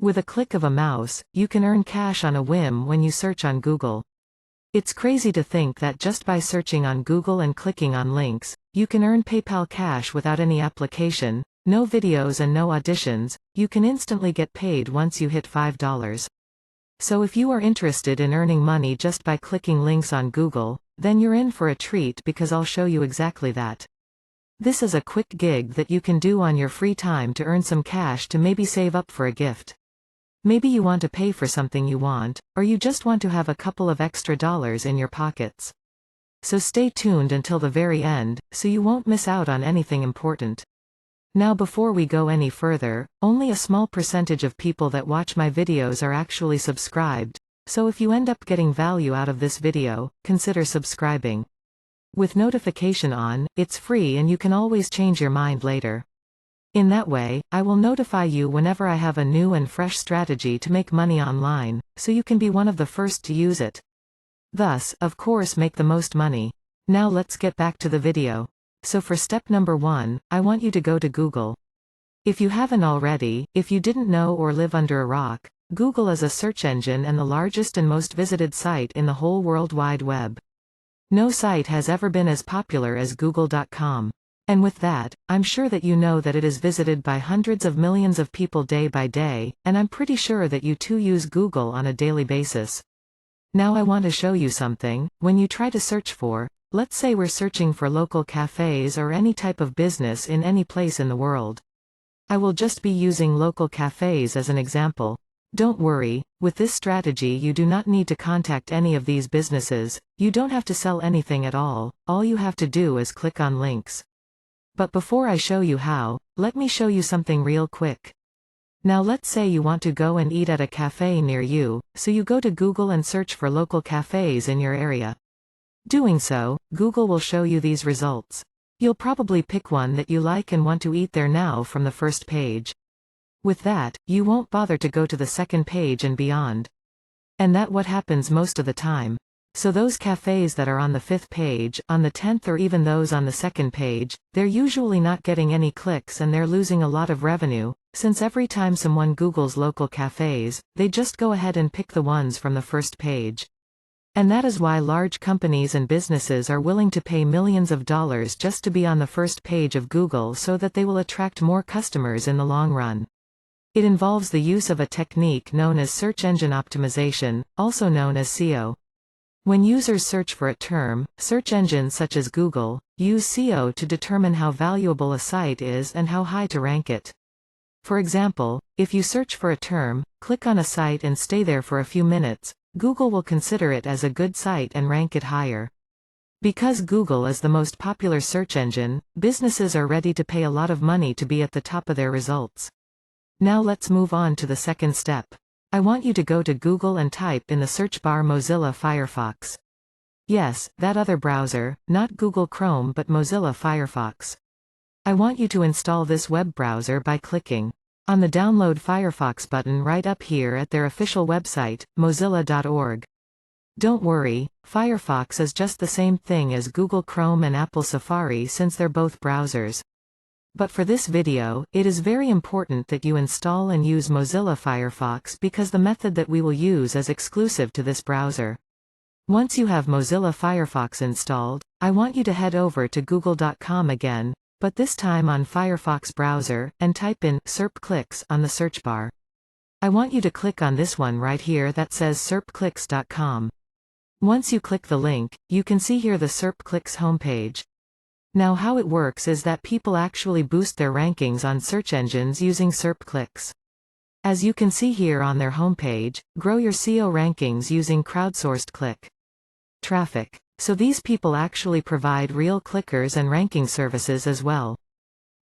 With a click of a mouse, you can earn cash on a whim when you search on Google. It's crazy to think that just by searching on Google and clicking on links, you can earn PayPal cash without any application, no videos and no auditions. You can instantly get paid once you hit $5. So if you are interested in earning money just by clicking links on Google, then you're in for a treat because I'll show you exactly that. This is a quick gig that you can do on your free time to earn some cash to maybe save up for a gift. Maybe you want to pay for something you want, or you just want to have a couple of extra dollars in your pockets. So stay tuned until the very end, so you won't miss out on anything important. Now before we go any further, only a small percentage of people that watch my videos are actually subscribed, so if you end up getting value out of this video, consider subscribing. With notification on, it's free and you can always change your mind later. In that way, I will notify you whenever I have a new and fresh strategy to make money online, so you can be one of the first to use it. Thus, of course, make the most money. Now let's get back to the video. So for step number 1, I want you to go to Google. If you haven't already, if you didn't know or live under a rock, Google is a search engine and the largest and most visited site in the whole World Wide Web. No site has ever been as popular as Google.com. And with that, I'm sure that you know that it is visited by hundreds of millions of people day by day, and I'm pretty sure that you too use Google on a daily basis. Now I want to show you something. When you try to search for, let's say we're searching for local cafes or any type of business in any place in the world. I will just be using local cafes as an example. Don't worry, with this strategy you do not need to contact any of these businesses, you don't have to sell anything at all you have to do is click on links. But before I show you how, let me show you something real quick. Now let's say you want to go and eat at a cafe near you, so you go to Google and search for local cafes in your area. Doing so, Google will show you these results. You'll probably pick one that you like and want to eat there now from the first page. With that, you won't bother to go to the second page and beyond. And that's what happens most of the time. So those cafes that are on the 5th page, on the 10th or even those on the 2nd page, they're usually not getting any clicks and they're losing a lot of revenue, since every time someone Googles local cafes, they just go ahead and pick the ones from the first page. And that is why large companies and businesses are willing to pay millions of dollars just to be on the first page of Google so that they will attract more customers in the long run. It involves the use of a technique known as search engine optimization, also known as SEO. When users search for a term, search engines such as Google use SEO to determine how valuable a site is and how high to rank it. For example, if you search for a term, click on a site and stay there for a few minutes, Google will consider it as a good site and rank it higher. Because Google is the most popular search engine, businesses are ready to pay a lot of money to be at the top of their results. Now let's move on to the second step. I want you to go to Google and type in the search bar Mozilla Firefox. Yes, that other browser, not Google Chrome but Mozilla Firefox. I want you to install this web browser by clicking on the Download Firefox button right up here at their official website, mozilla.org. Don't worry, Firefox is just the same thing as Google Chrome and Apple Safari since they're both browsers. But for this video, it is very important that you install and use Mozilla Firefox because the method that we will use is exclusive to this browser. Once you have Mozilla Firefox installed, I want you to head over to google.com again, but this time on Firefox browser, and type in SerpClix on the search bar. I want you to click on this one right here that says SerpClix.com. Once you click the link, you can see here the SerpClix homepage. Now how it works is that people actually boost their rankings on search engines using SerpClix. As you can see here on their homepage, grow your SEO rankings using crowdsourced click traffic. So these people actually provide real clickers and ranking services as well.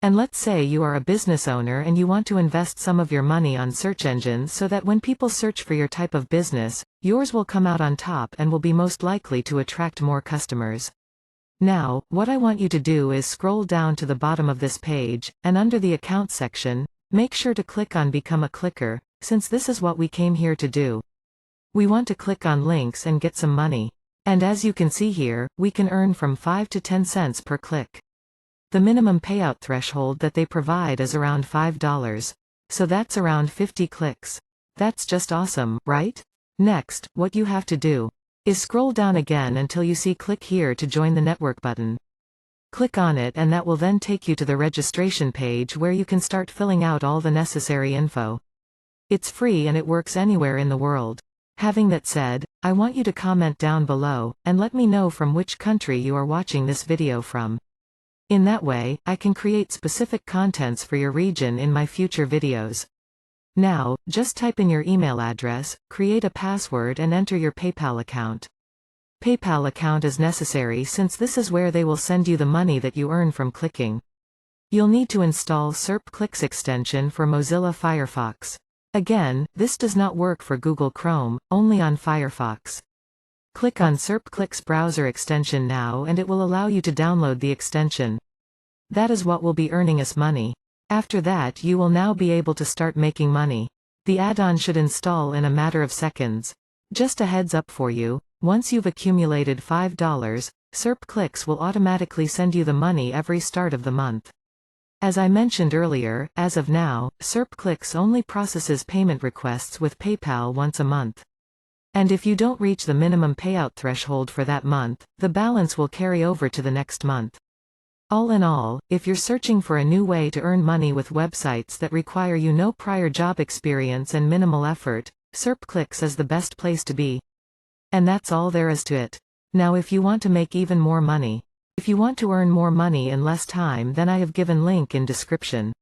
And let's say you are a business owner and you want to invest some of your money on search engines so that when people search for your type of business, yours will come out on top and will be most likely to attract more customers. Now, what I want you to do is scroll down to the bottom of this page, and under the Account section, make sure to click on Become a Clicker, since this is what we came here to do. We want to click on links and get some money. And as you can see here, we can earn from 5 to 10 cents per click. The minimum payout threshold that they provide is around $5. So that's around 50 clicks. That's just awesome, right? Next, what you have to do is scroll down again until you see "Click here to join the network" button. Click on it and that will then take you to the registration page where you can start filling out all the necessary info. It's free and it works anywhere in the world. Having that said, I want you to comment down below, and let me know from which country you are watching this video from. In that way, I can create specific contents for your region in my future videos. Now, just type in your email address, create a password and enter your PayPal account. PayPal account is necessary since this is where they will send you the money that you earn from clicking. You'll need to install SerpClix extension for Mozilla Firefox. Again, this does not work for Google Chrome, only on Firefox. Click on SerpClix browser extension now and it will allow you to download the extension. That is what will be earning us money. After that you will now be able to start making money. The add-on should install in a matter of seconds. Just a heads up for you, once you've accumulated $5, SerpClix will automatically send you the money every start of the month. As I mentioned earlier, as of now, SerpClix only processes payment requests with PayPal once a month. And if you don't reach the minimum payout threshold for that month, the balance will carry over to the next month. All in all, if you're searching for a new way to earn money with websites that require you no prior job experience and minimal effort, SerpClix is the best place to be. And that's all there is to it. Now if you want to make even more money, if you want to earn more money in less time, then I have given link in description.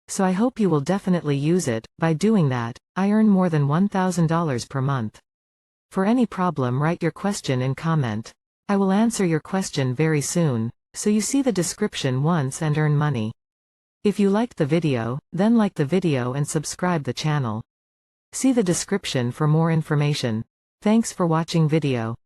So I hope you will definitely use it. By doing that, I earn more than $1,000 per month. For any problem, write your question in comment. I will answer your question very soon. So you see the description once and earn money. If you liked the video, then like the video and subscribe the channel. See the description for more information. Thanks for watching video.